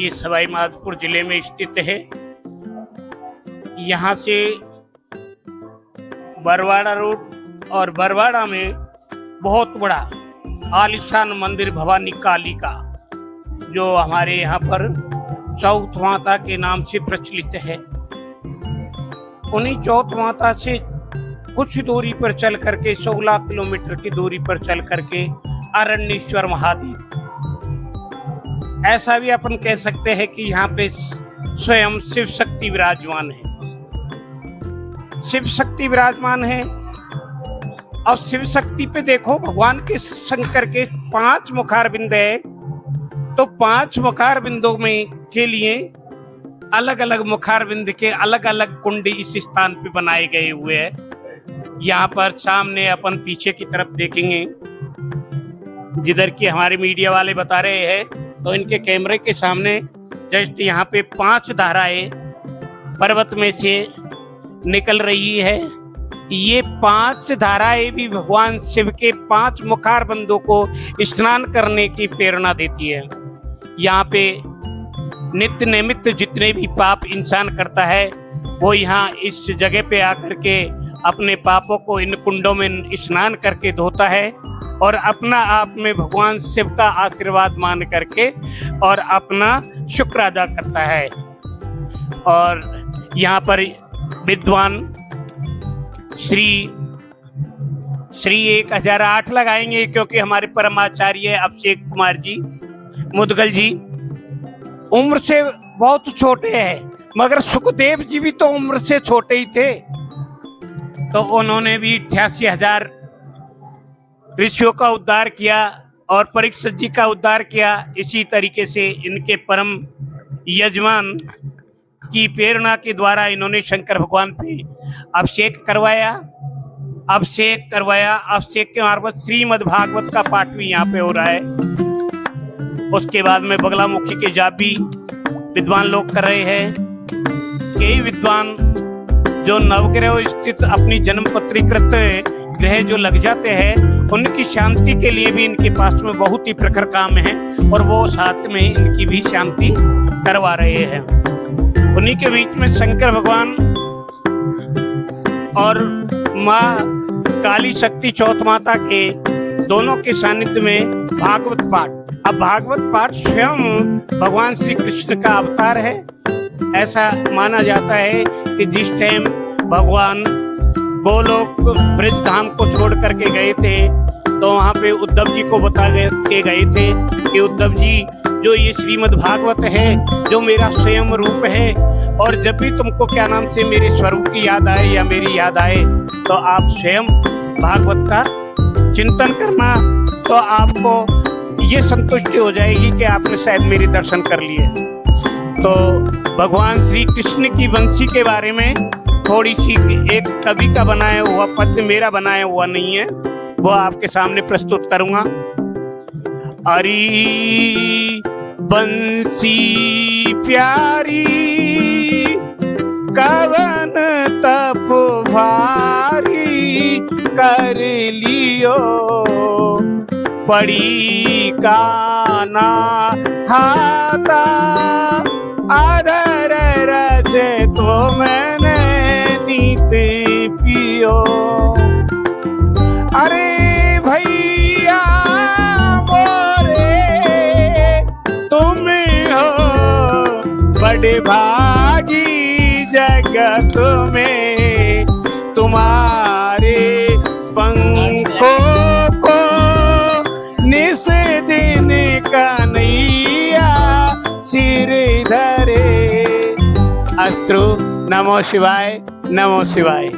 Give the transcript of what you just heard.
ये सवाई माधोपुर जिले में स्थित है। यहाँ से बरवाड़ा रोड और बरवाड़ा में बहुत बड़ा आलिशान मंदिर भवानी काली का, जो हमारे यहाँ पर चौथ माता के नाम से प्रचलित है। उन्हीं चौथ माता से कुछ दूरी पर चल करके 16 किलोमीटर की दूरी पर चल करके अरण्येश्वर महादेव, ऐसा भी अपन कह सकते हैं कि यहाँ पे स्वयं शिव शक्ति विराजमान है। शिव शक्ति विराजमान है और शिव शक्ति पे देखो, भगवान के शंकर के 5 मुखार बिंद है, तो 5 मुखार बिंदों में के लिए अलग अलग मुखार बिंद के अलग अलग कुंड इस स्थान पे बनाए गए हुए हैं। यहाँ पर सामने अपन पीछे की तरफ देखेंगे, जिधर की हमारे मीडिया वाले बता रहे हैं, तो इनके कैमरे के सामने जस्ट यहाँ पे 5 धाराएं पर्वत में से निकल रही है। ये 5 धाराएं भी भगवान शिव के 5 मुखार बंदों को स्नान करने की प्रेरणा देती है। यहाँ पे नित्य नैमित्त जितने भी पाप इंसान करता है, वो यहाँ इस जगह पे आकर के अपने पापों को इन कुंडों में स्नान करके धोता है और अपना आप में भगवान शिव का आशीर्वाद मान करके और अपना शुक्र अदा करता है। और यहाँ पर विद्वान श्री 1008 लगाएंगे, क्योंकि हमारे परमाचार्य अभिषेक कुमार जी मुदगल जी उम्र से बहुत छोटे हैं, मगर सुखदेव जी भी तो उम्र से छोटे ही थे, तो उन्होंने भी 88,000 ऋषियों का उद्धार किया और परीक्षित जी का उद्धार किया। इसी तरीके से इनके परम यजमान की प्रेरणा के द्वारा इन्होंने शंकर भगवान पे अभिषेक करवाया। अभिषेक के मार्फत श्रीमद् भागवत का पाठ भी यहाँ पे हो रहा है। उसके बाद में बगलामुखी के जाप भी विद्वान लोग कर रहे हैं। कई विद्वान जो नवग्रह स्थित अपनी जन्म पत्रीकृत ग्रह जो लग जाते हैं, उनकी शांति के लिए भी इनके पास में बहुत ही प्रखर काम है और वो साथ में इनकी भी शांति करवा रहे हैं। उन्हीं के बीच में शंकर भगवान और माँ काली शक्ति चौथ माता के दोनों के सानिध्य में भागवत पाठ। अब भागवत पाठ स्वयं भगवान श्री कृष्ण का अवतार है। ऐसा माना जाता है कि जिस टाइम भगवान गोलोक ब्रज धाम को छोड़ करके गए थे, तो वहाँ पे उद्धव जी को बता के गए थे कि उद्धव जी, जो ये श्रीमद् भागवत है, जो मेरा स्वयं रूप है, और जब भी तुमको क्या नाम से मेरे स्वरूप की याद आए या मेरी याद आए, तो आप स्वयं भागवत का चिंतन करना, तो आपको ये संतुष्टि हो जाएगी कि आपने शायद मेरे दर्शन कर लिए। तो भगवान श्री कृष्ण की वंशी के बारे में थोड़ी सी एक कवि का बनाया हुआ पद्य, मेरा बनाया हुआ नहीं है, वो आपके सामने प्रस्तुत करूंगा। अरी बंसी प्यारी कवन तप भारी कर लियो, पड़ी काना हाथा आधर रस तो मैंने नीत पियो। अरे भैया मोरे तुम हो बड़े भागी जगत में, तुम्हारे पंखों को निस दिन कन्हैया सिर धरे। अस्तु। नमो शिवाय, नमो शिवाय।